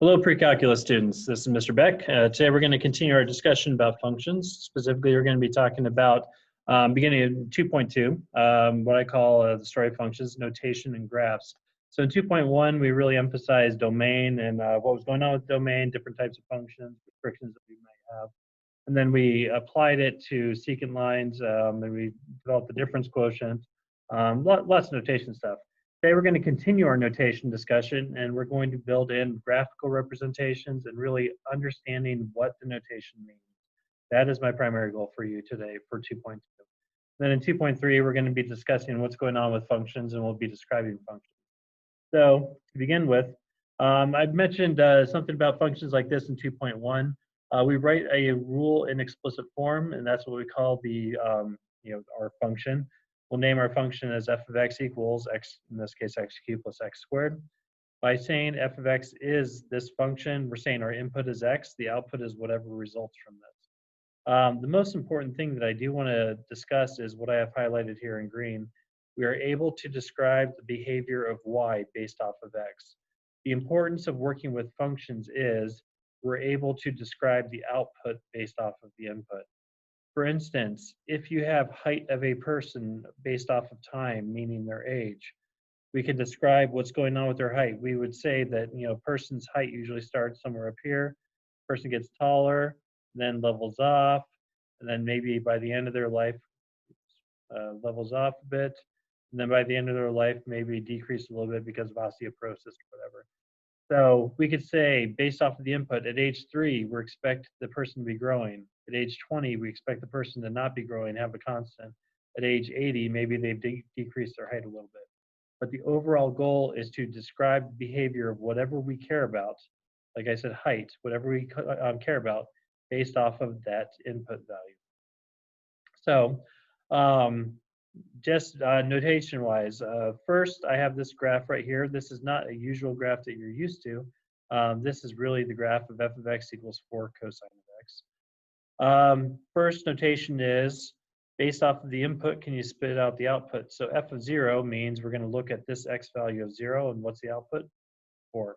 Hello, pre-calculus students. This is Mr. Beck. Today we're going to continue our discussion about functions. Specifically, we're going to be talking about beginning in 2.2, what I call the story of functions, notation, and graphs. So in 2.1, we really emphasized domain and what was going on with domain, different types of functions, restrictions that we might have. And then we applied it to secant lines, and we developed the difference quotient, lots of notation stuff. Today we're going to continue our notation discussion, and we're going to build in graphical representations and really understanding what the notation means. That is my primary goal for you today for 2.2. Then in 2.3, we're going to be discussing what's going on with functions, and we'll be describing functions. So to begin with, I've mentioned something about functions like this in 2.1. We write a rule in explicit form, and that's what we call the our function. We'll name our function as f of x equals x, in this case, x cubed plus x squared. By saying f of x is this function, we're saying our input is x, the output is whatever results from this. The most important thing that I do want to discuss is what I have highlighted here in green. We are able to describe the behavior of y based off of x. The importance of working with functions is we're able to describe the output based off of the input. For instance, if you have height of a person based off of time, meaning their age, we can describe what's going on with their height. We would say that a person's height usually starts somewhere up here. Person gets taller, then levels off, and then maybe by the end of their life levels off a bit, and then by the end of their life maybe decrease a little bit because of osteoporosis or whatever. So we could say, based off of the input, at age 3, we expect the person to be growing. At age 20, we expect the person to not be growing, have a constant. At age 80, maybe they've decreased their height a little bit. But the overall goal is to describe the behavior of whatever we care about, like I said, height, whatever we care about, based off of that input value. So just notation-wise, first I have this graph right here. This is not a usual graph that you're used to. This is really the graph of f of x equals 4 cosine of x. First notation is, based off of the input, can you spit out the output? So f of 0 means we're going to look at this x value of 0, and what's the output? 4.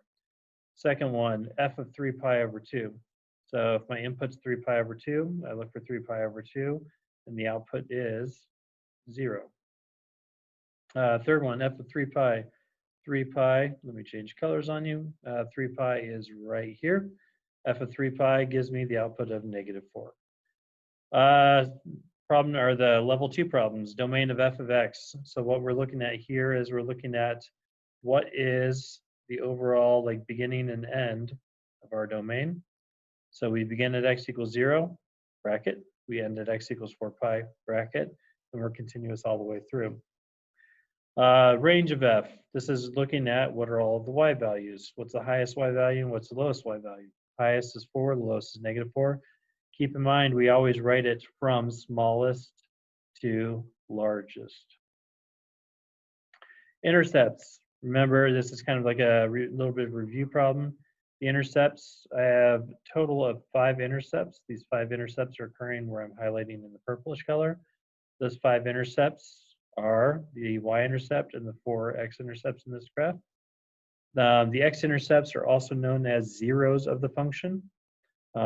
Second one, f of 3 pi over 2. So if my input's 3 pi over 2, I look for 3 pi over 2, and the output is 0. Third one, f of 3 pi. 3 pi, let me change colors on you. 3 pi is right here. F of 3 pi gives me the output of -4. Problem, or the level 2 problems, domain of f of x. So what we're looking at here is we're looking at what is the overall beginning and end of our domain. So we begin at x equals 0, bracket. We end at x equals 4 pi, bracket. And we're continuous all the way through. Range of f. This is looking at what are all of the y values. What's the highest y value and what's the lowest y value? Highest is 4, the lowest is -4. Keep in mind, we always write it from smallest to largest. Intercepts. Remember, this is kind of like a little bit of a review problem. The intercepts, I have a total of 5 intercepts. These 5 intercepts are occurring where I'm highlighting in the purplish color. Those 5 intercepts are the y-intercept and the 4 x-intercepts in this graph. The x-intercepts are also known as zeros of the function.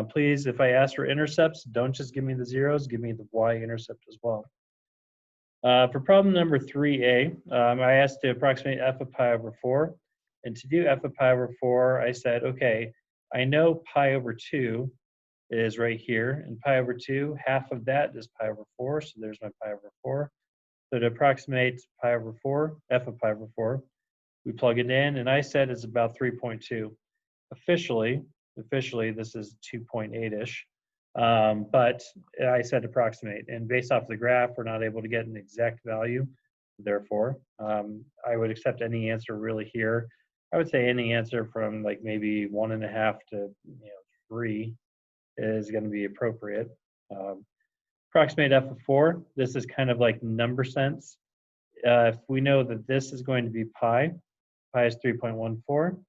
Please, if I ask for intercepts, don't just give me the zeros, give me the y-intercept as well. For problem number 3a, I asked to approximate f of pi over 4. And to do f of pi over 4, I said, okay, I know pi over 2 is right here, and pi over 2, half of that is pi over 4, so there's my pi over 4. So to approximate pi over 4, f of pi over 4, we plug it in, and I said it's about 3.2. Officially, this is 2.8-ish, but I said approximate, and based off the graph, we're not able to get an exact value. Therefore, I would accept any answer really here. I would say any answer from maybe 1.5 to 3 is going to be appropriate. Approximate f of 4. This is kind of like number sense. If we know that this is going to be pi is 3.14.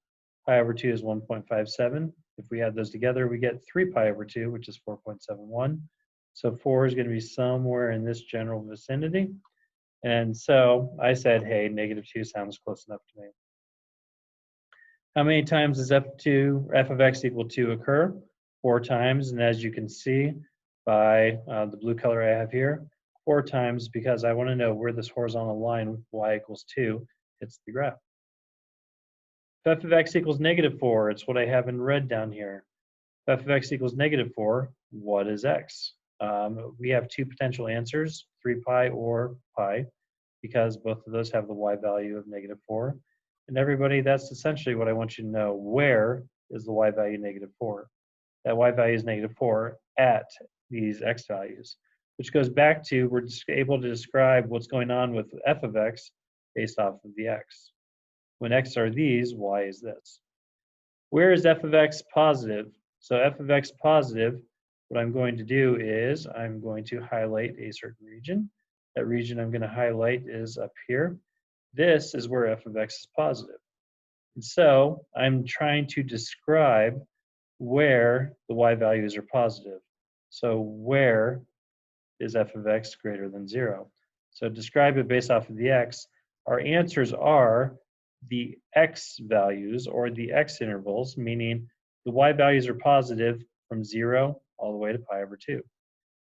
Pi over 2 is 1.57. If we add those together, we get 3 pi over 2, which is 4.71. So 4 is going to be somewhere in this general vicinity. And so I said, hey, -2 sounds close enough to me. How many times does f of x equal 2 occur? 4 times, and as you can see by the blue color I have here, 4 times because I want to know where this horizontal line y equals 2 hits the graph. If f of x equals -4, it's what I have in red down here. If f of x equals -4, what is x? We have two potential answers, 3 pi or pi, because both of those have the y value of -4. And everybody, that's essentially what I want you to know. Where is the y value -4? That y value is -4 at these x values, which goes back to we're just able to describe what's going on with f of x based off of the x. When x are these, y is this. Where is f of x positive? So f of x positive, what I'm going to do is I'm going to highlight a certain region. That region I'm going to highlight is up here. This is where f of x is positive. And so I'm trying to describe where the y values are positive. So where is f of x greater than 0? So describe it based off of the x. Our answers are the x values or the x intervals, meaning the y values are positive from 0 all the way to pi over 2.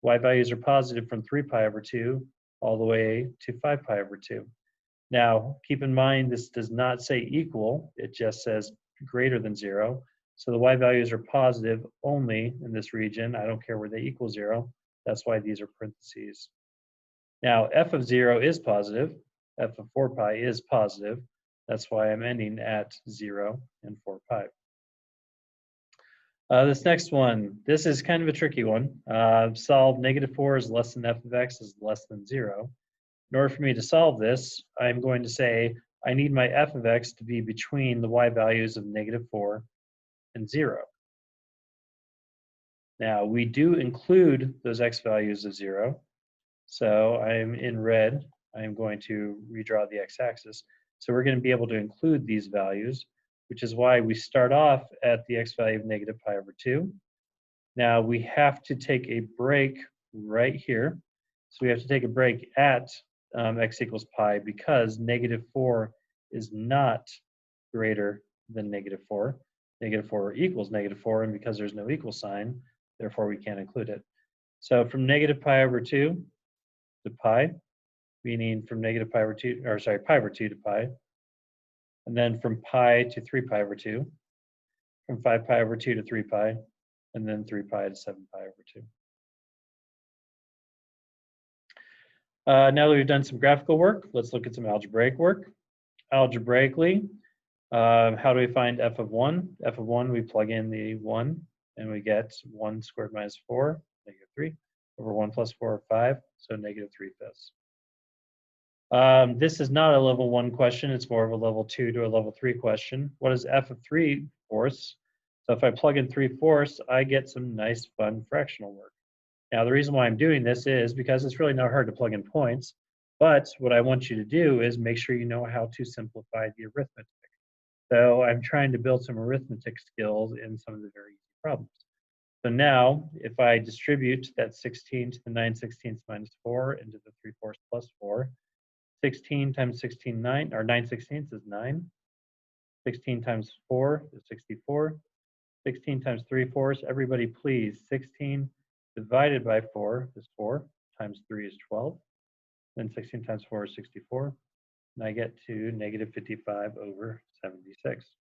Y values are positive from 3 pi over 2 all the way to 5 pi over 2. Now, keep in mind, this does not say equal, it just says greater than 0. So the y values are positive only in this region. I don't care where they equal 0. That's why these are parentheses. Now, f of 0 is positive. F of 4 pi is positive. That's why I'm ending at 0 and 4 pi. This next one, this is kind of a tricky one. Solve -4 is less than f of x is less than 0. In order for me to solve this, I'm going to say I need my f of x to be between the y values of -4 and 0. Now, we do include those x values of 0. So I'm in red. I'm going to redraw the x-axis. So we're going to be able to include these values, which is why we start off at the x value of -pi over 2. Now, we have to take a break right here. So we have to take a break at x equals pi because -4 is not greater than -4. -4 equals -4, and because there's no equal sign, therefore we can't include it. So from -pi over 2 to pi, meaning from -pi over 2, or sorry, pi over 2 to pi, and then from pi to 3 pi over 2, from 5 pi over 2 to 3 pi, and then 3 pi to 7 pi over 2. Now that we've done some graphical work, let's look at some algebraic work. Algebraically, how do we find f of 1? F of 1, we plug in the 1, and we get 1 squared minus 4, -3, over 1 plus 4, or 5, so -3/5. This is not a level 1 question, it's more of a level 2 to a level 3 question. What is f of 3/4? So if I plug in 3/4, I get some nice fun fractional work. Now the reason why I'm doing this is because it's really not hard to plug in points, but what I want you to do is make sure you know how to simplify the arithmetic. So I'm trying to build some arithmetic skills in some of the very easy problems. So now, if I distribute that 16 to the 9/16 minus 4 into the 3/4 plus 4, 16 times 16, 9, or 9/16 is 9. 16 times 4 is 64. 16 times 3/4, everybody please, 16 divided by 4 is 4, times 3 is 12. Then 16 times 4 is 64. And I get to -55 over 76.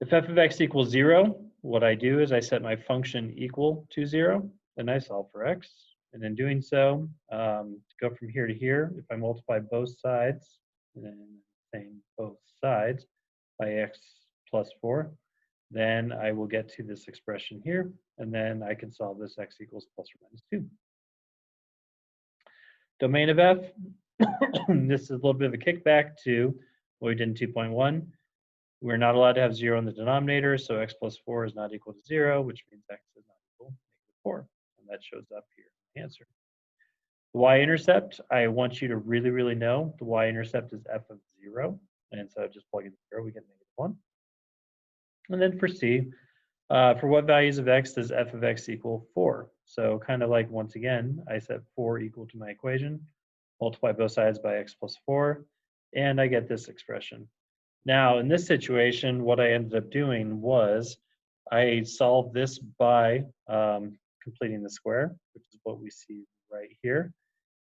If f of x equals 0, what I do is I set my function equal to 0, and I solve for x. And in doing so, to go from here to here, if I multiply both sides, and then saying both sides by x plus 4, then I will get to this expression here, and then I can solve this x equals plus or minus 2. Domain of f, this is a little bit of a kickback to what we did in 2.1. We're not allowed to have 0 in the denominator, so x plus 4 is not equal to 0, which means x is not equal to -4, and that shows up here in the answer. The y-intercept, I want you to really, really know the y-intercept is f of 0, and so just plug in 0, we get -1. And then for c, for what values of x does f of x equal 4? So kind of like, once again, I set 4 equal to my equation, multiply both sides by x plus 4, and I get this expression. Now, in this situation, what I ended up doing was I solved this by completing the square, which is what we see right here.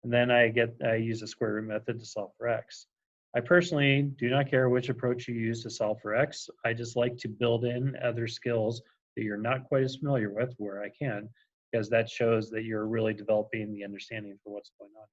And then I use the square root method to solve for x. I personally do not care which approach you use to solve for x. I just like to build in other skills that you're not quite as familiar with where I can, because that shows that you're really developing the understanding for what's going on.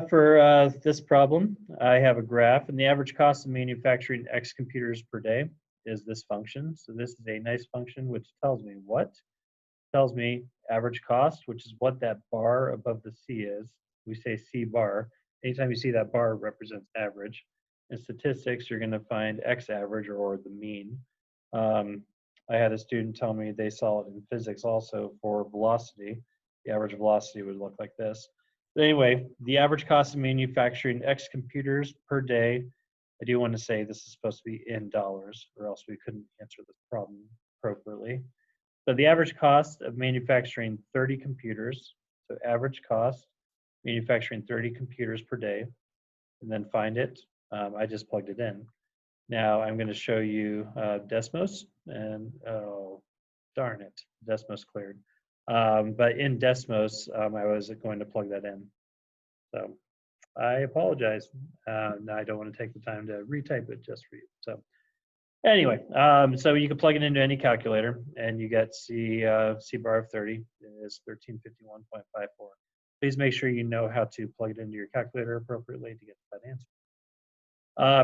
For this problem, I have a graph, and the average cost of manufacturing X computers per day is this function. So this is a nice function which tells me what? It tells me average cost, which is what that bar above the C is. We say C bar. Anytime you see that bar, it represents average. In statistics, you're going to find X average or the mean. I had a student tell me they saw it in physics also for velocity. The average velocity would look like this. But anyway, the average cost of manufacturing X computers per day, I do want to say this is supposed to be in dollars, or else we couldn't answer this problem appropriately. So the average cost of manufacturing 30 computers, so average cost, manufacturing 30 computers per day, and then find it. I just plugged it in. Now I'm going to show you Desmos, and oh, darn it, Desmos cleared. But in Desmos, I was going to plug that in. So I apologize. Now I don't want to take the time to retype it just for you. So anyway, so you can plug it into any calculator, and you get C bar of 30 is 1351.54. Please make sure you know how to plug it into your calculator appropriately to get that answer.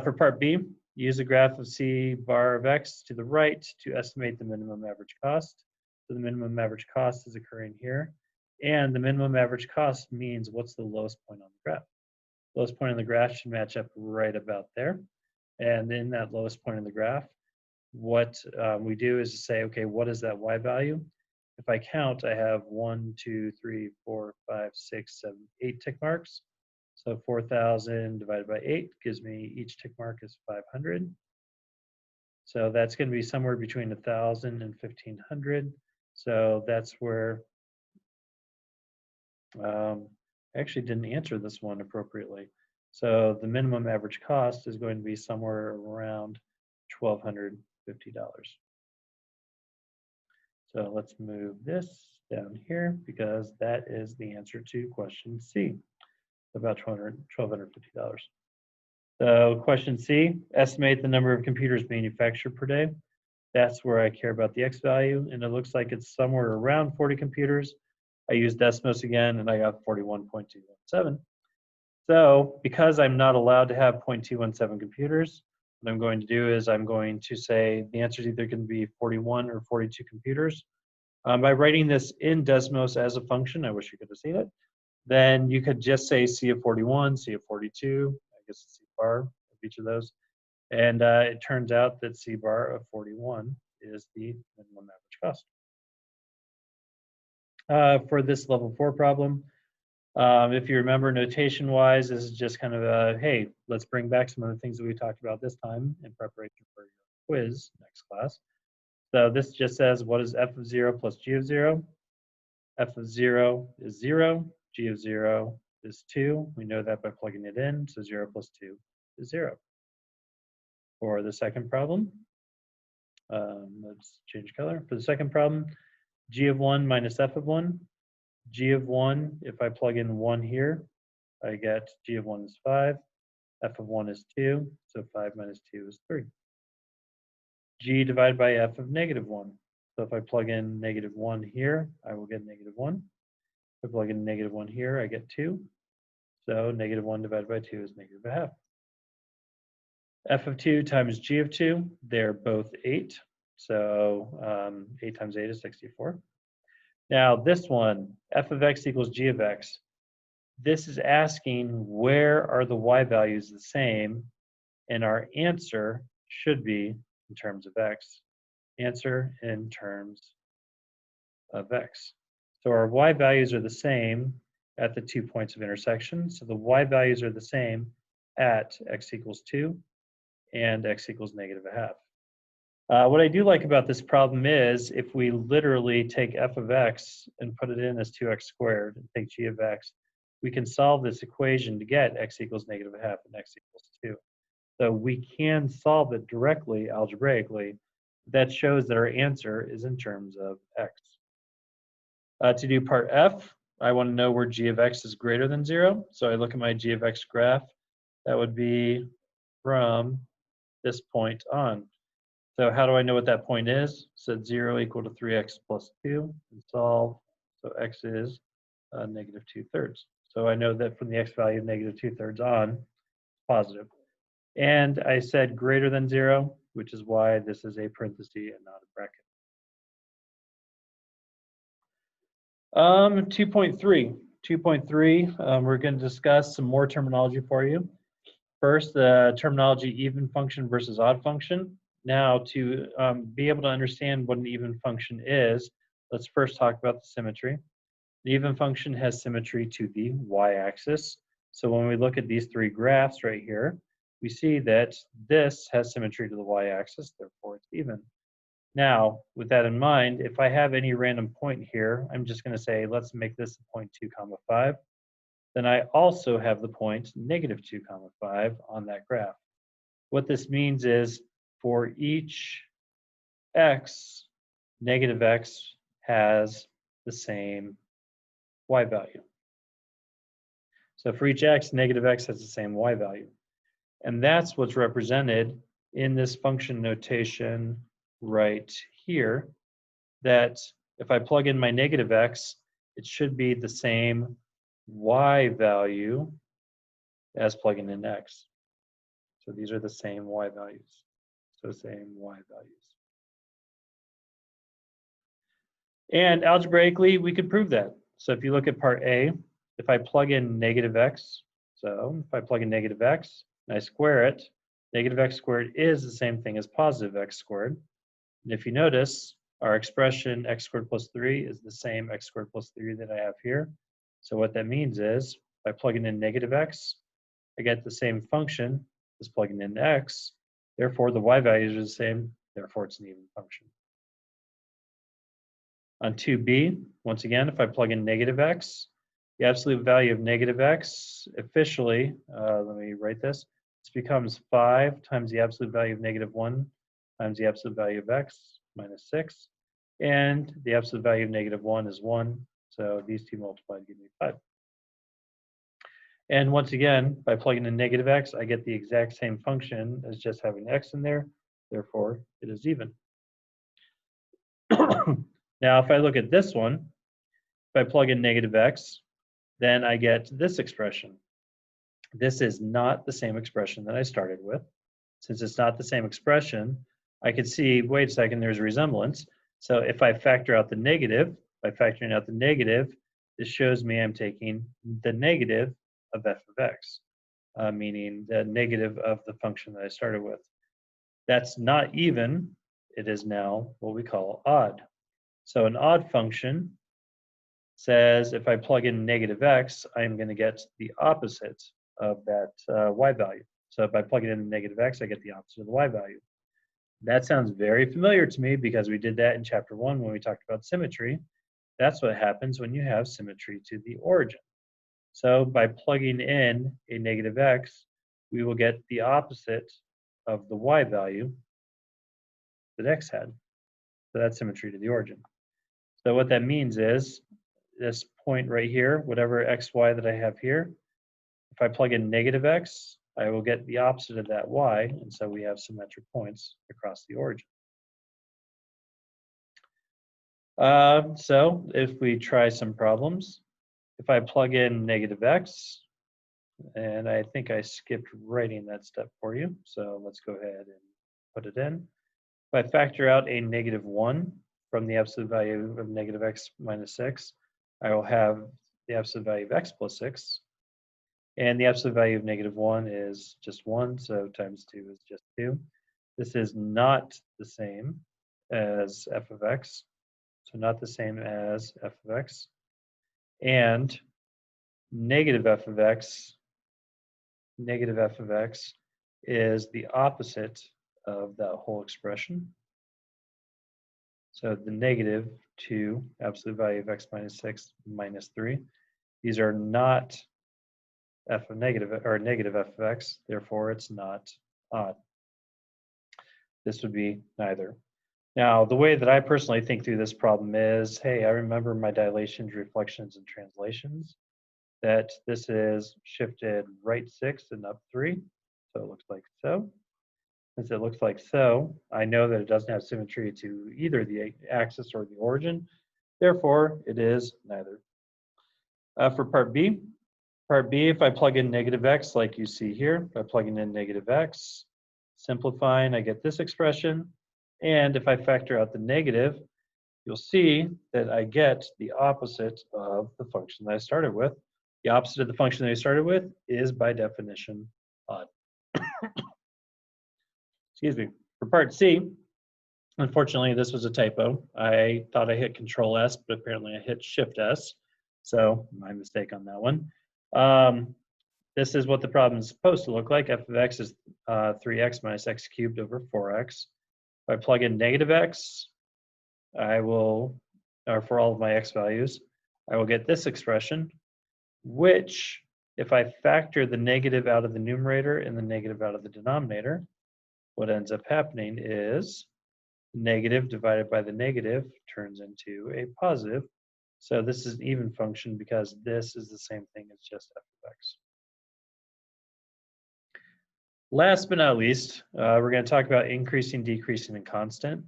For part B, use a graph of C bar of X to the right to estimate the minimum average cost. So the minimum average cost is occurring here. And the minimum average cost means what's the lowest point on the graph. Lowest point on the graph should match up right about there. And in that lowest point on the graph, what we do is to say, okay, what is that Y value? If I count, I have 1, 2, 3, 4, 5, 6, 7, 8 tick marks. So 4,000 divided by 8 gives me each tick mark is 500. So that's going to be somewhere between 1,000 and 1,500. So that's where I actually didn't answer this one appropriately. So the minimum average cost is going to be somewhere around $1,250. So let's move this down here because that is the answer to question C, about $1,250. So question C, estimate the number of computers manufactured per day. That's where I care about the X value, and it looks like it's somewhere around 40 computers. I used Desmos again, and I got 41.217. So because I'm not allowed to have 0.217 computers, what I'm going to do is I'm going to say the answer is either going to be 41 or 42 computers. By writing this in Desmos as a function, I wish you could have seen it, then you could just say C of 41, C of 42, I guess it's C bar of each of those. And it turns out that C bar of 41 is the minimum average cost. For this level 4 problem, if you remember notation-wise, this is just kind of a, hey, let's bring back some of the things that we talked about this time in preparation for your quiz next class. So this just says, what is f of 0 plus g of 0? F of 0 is 0, g of 0 is 2. We know that by plugging it in, so 0 plus 2 is 0. For the second problem, let's change color. For the second problem, g of 1 minus f of 1. G of 1, if I plug in 1 here, I get g of 1 is 5, f of 1 is 2, so 5 minus 2 is 3. G divided by f of negative 1. So if I plug in negative 1 here, I will get negative 1. If I plug in negative 1 here, I get 2. So negative 1 divided by 2 is negative a half. F of 2 times g of 2, they're both 8. So 8 times 8 is 64. Now this one, f of x equals g of x. This is asking where are the y values the same, and our answer should be in terms of x. Answer in terms of x. So our y values are the same at the 2 points of intersection. So the y values are the same at x equals 2 and x equals negative a half. What I do like about this problem is if we literally take f of x and put it in as 2x squared and take g of x, we can solve this equation to get x equals negative a half and x equals 2. So we can solve it directly, algebraically. That shows that our answer is in terms of x. To do part F, I want to know where g of x is greater than 0. So I look at my g of x graph. That would be from this point on. So how do I know what that point is? Set 0 equal to 3x plus 2 and solve. So x is negative 2/3. So I know that from the x value of negative 2/3 on, positive. And I said greater than 0, which is why this is a parenthesis and not a bracket. 2.3. 2.3, we're going to discuss some more terminology for you. First, the terminology even function versus odd function. Now, to be able to understand what an even function is, let's first talk about the symmetry. The even function has symmetry to the y-axis. So when we look at these three graphs right here, we see that this has symmetry to the y-axis, therefore it's even. Now, with that in mind, if I have any random point here, I'm just going to say, let's make this point 2, 5. Then I also have the point negative 2, 5 on that graph. What this means is for each x, negative x has the same y value. So for each x, negative x has the same y value. And that's what's represented in this function notation right here, that if I plug in my negative x, it should be the same y value as plugging in x. So these are the same y values. So same y values. And algebraically, we could prove that. So if you look at part A, if I plug in negative x, so if I plug in negative x and I square it, negative x squared is the same thing as positive x squared. And if you notice, our expression x squared plus 3 is the same x squared plus 3 that I have here. So what that means is, by plugging in negative x, I get the same function as plugging in x. Therefore, the y values are the same. Therefore, it's an even function. On 2b, once again, if I plug in negative x, the absolute value of negative x, officially, let me write this, this becomes 5 times the absolute value of negative 1 times the absolute value of x minus 6. And the absolute value of negative 1 is 1. So these two multiplied give me 5. And once again, by plugging in negative x, I get the exact same function as just having x in there. Therefore, it is even. Now, if I look at this one, if I plug in negative x, then I get this expression. This is not the same expression that I started with. Since it's not the same expression, I could see, wait a second, there's a resemblance. So if I factor out the negative, by factoring out the negative, this shows me I'm taking the negative of f of x, meaning the negative of the function that I started with. That's not even, it is now what we call odd. So an odd function says if I plug in negative x, I'm going to get the opposite of that y value. So if I plug it in negative x, I get the opposite of the y value. That sounds very familiar to me because we did that in chapter 1 when we talked about symmetry. That's what happens when you have symmetry to the origin. So by plugging in a negative x, we will get the opposite of the y value that x had. So that's symmetry to the origin. So what that means is this point right here, whatever xy that I have here, if I plug in negative x, I will get the opposite of that y, and so we have symmetric points across the origin. So if we try some problems, if I plug in negative x, and I think I skipped writing that step for you, so let's go ahead and put it in. If I factor out a negative 1 from the absolute value of negative x minus 6, I will have the absolute value of x plus 6. And the absolute value of negative 1 is just 1, so times 2 is just 2. This is not the same as f of x, so not the same as f of x. And negative f of x is the opposite of that whole expression. So the negative 2, absolute value of x minus 6 minus 3. These are not f of negative or negative f of x, therefore it's not odd. This would be neither. Now, the way that I personally think through this problem is, hey, I remember my dilations, reflections, and translations, that this is shifted right 6 and up 3, so it looks like so. Since it looks like so, I know that it doesn't have symmetry to either the axis or the origin, therefore it is neither. For part B, if I plug in negative x like you see here, by plugging in negative x, simplifying, I get this expression. And if I factor out the negative, you'll see that I get the opposite of the function that I started with. The opposite of the function that I started with is, by definition, odd. Excuse me. For part C, unfortunately, this was a typo. I thought I hit Control S, but apparently I hit Shift S. So my mistake on that one. This is what the problem is supposed to look like. F of x is 3x minus x cubed over 4x. If I plug in negative x, I will, or for all of my x values, I will get this expression, which, if I factor the negative out of the numerator and the negative out of the denominator, what ends up happening is negative divided by the negative turns into a positive. So this is an even function because this is the same thing as just f of x. Last but not least, we're going to talk about increasing, decreasing, and constant.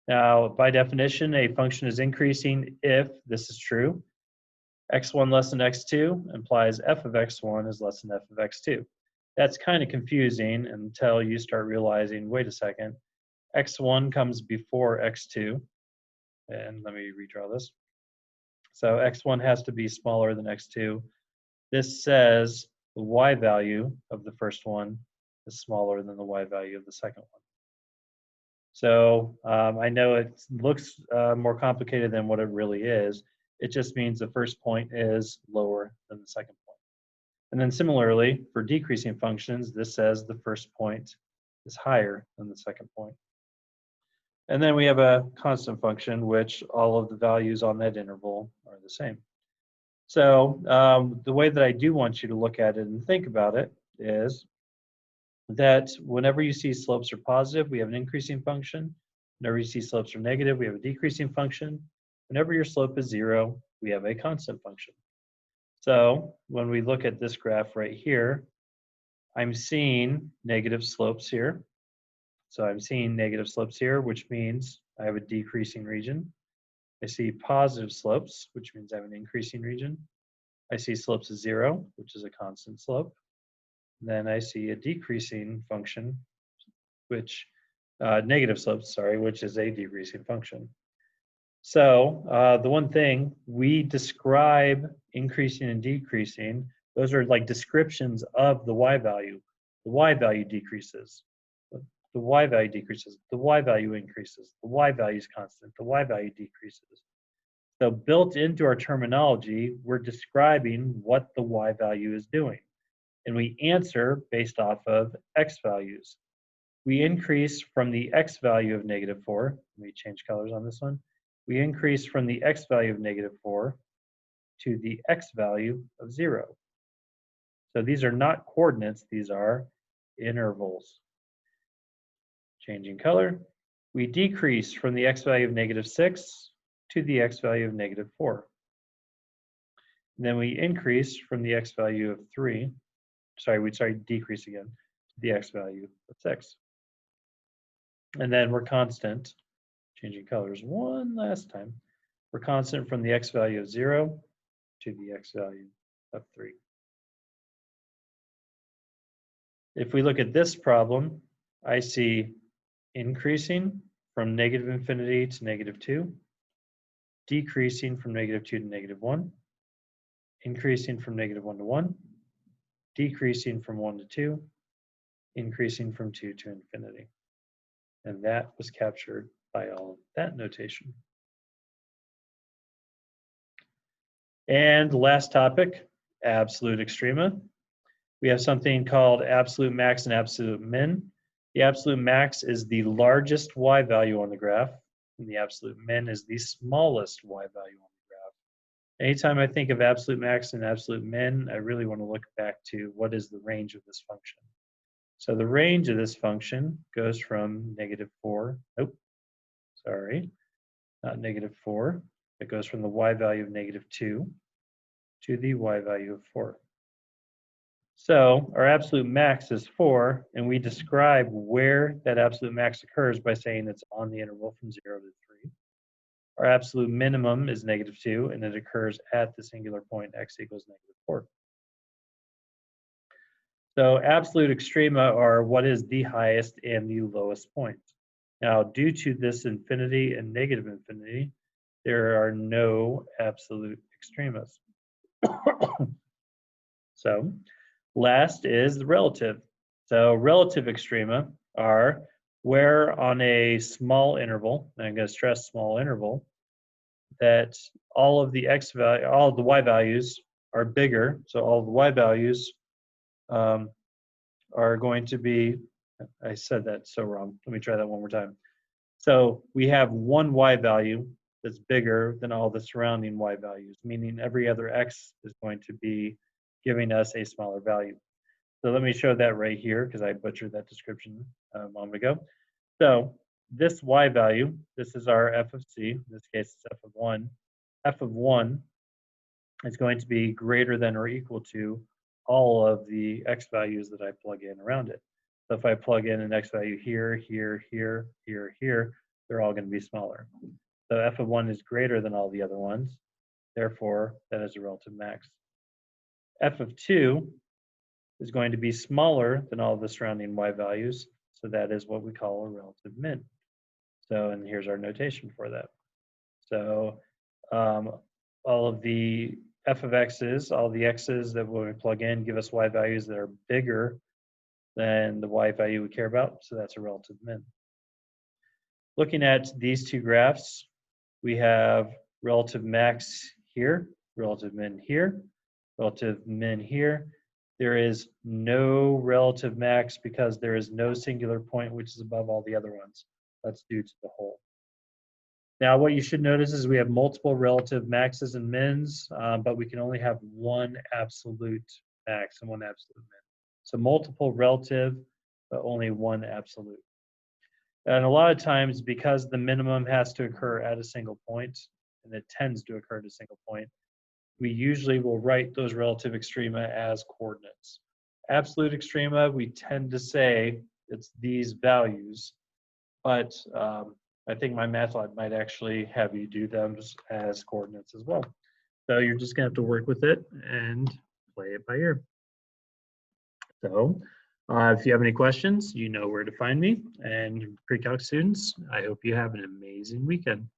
Now, by definition, a function is increasing if this is true. x1 less than x2 implies f of x1 is less than f of x2. That's kind of confusing until you start realizing, wait a second, x1 comes before x2. And let me redraw this. So x1 has to be smaller than x2. This says the y value of the first one is smaller than the y value of the second one. So I know it looks more complicated than what it really is. It just means the first point is lower than the second point. And then similarly, for decreasing functions, this says the first point is higher than the second point. And then we have a constant function, which all of the values on that interval are the same. So the way that I do want you to look at it and think about it is that whenever you see slopes are positive, we have an increasing function. Whenever you see slopes are negative, we have a decreasing function. Whenever your slope is 0, we have a constant function. So when we look at this graph right here, I'm seeing negative slopes here. So I'm seeing negative slopes here, which means I have a decreasing region. I see positive slopes, which means I have an increasing region. I see slopes of 0, which is a constant slope. Then I see a decreasing function, which negative slopes, sorry, which is a decreasing function. So the one thing we describe increasing and decreasing, those are like descriptions of the y value. The y value decreases. The y value decreases. The y value increases. The y value is constant. The y value decreases. So built into our terminology, we're describing what the y value is doing. And we answer based off of x values. We increase from the x value of -4. Let me change colors on this one. We increase from the x value of -4 to the x value of 0. So these are not coordinates, these are intervals. Changing color. We decrease from the x value of -6 to the x value of -4. And then we increase from the x value of 3. Sorry, decrease again to the x value of 6. And then we're constant, changing colors one last time. We're constant from the x value of 0 to the x value of 3. If we look at this problem, I see increasing from -infinity to -2, decreasing from -2 to -1, increasing from -1 to 1, decreasing from 1 to 2, increasing from 2 to infinity. And that was captured by all of that notation. And last topic, absolute extrema. We have something called absolute max and absolute min. The absolute max is the largest y value on the graph, and the absolute min is the smallest y value on the graph. Anytime I think of absolute max and absolute min, I really want to look back to what is the range of this function. So the range of this function goes from -4, nope, sorry, not -4. It goes from the y value of -2 to the y value of 4. So our absolute max is 4, and we describe where that absolute max occurs by saying it's on the interval from 0 to 3. Our absolute minimum is -2, and it occurs at the singular point x equals -4. So absolute extrema are what is the highest and the lowest point. Now, due to this infinity and negative infinity, there are no absolute extremas. So last is the relative. So relative extrema are where on a small interval, and I'm going to stress small interval, that all of the x value, all of the y values are bigger. So all of the y values are going to be, I said that so wrong. Let me try that one more time. So we have one y value that's bigger than all the surrounding y values, meaning every other x is going to be giving us a smaller value. So let me show that right here because I butchered that description a moment ago. So this y value, this is our f of c, in this case it's f of 1. F of 1 is going to be greater than or equal to all of the x values that I plug in around it. So if I plug in an x value here, here, here, here, here, they're all going to be smaller. So f of 1 is greater than all the other ones. Therefore, that is a relative max. F of 2 is going to be smaller than all the surrounding y values. So that is what we call a relative min. So, and here's our notation for that. So all of the f of x's, all the x's that when we plug in give us y values that are bigger than the y value we care about. So that's a relative min. Looking at these two graphs, we have relative max here, relative min here, relative min here. There is no relative max because there is no singular point which is above all the other ones. That's due to the whole. Now, what you should notice is we have multiple relative maxes and mins, but we can only have one absolute max and one absolute min. So multiple relative, but only one absolute. And a lot of times, because the minimum has to occur at a single point, and it tends to occur at a single point, we usually will write those relative extrema as coordinates. Absolute extrema, we tend to say it's these values, but I think MyMathLab might actually have you do them as coordinates as well. So you're just gonna have to work with it and play it by ear. So if you have any questions, you know where to find me. And pre-calc students, I hope you have an amazing weekend.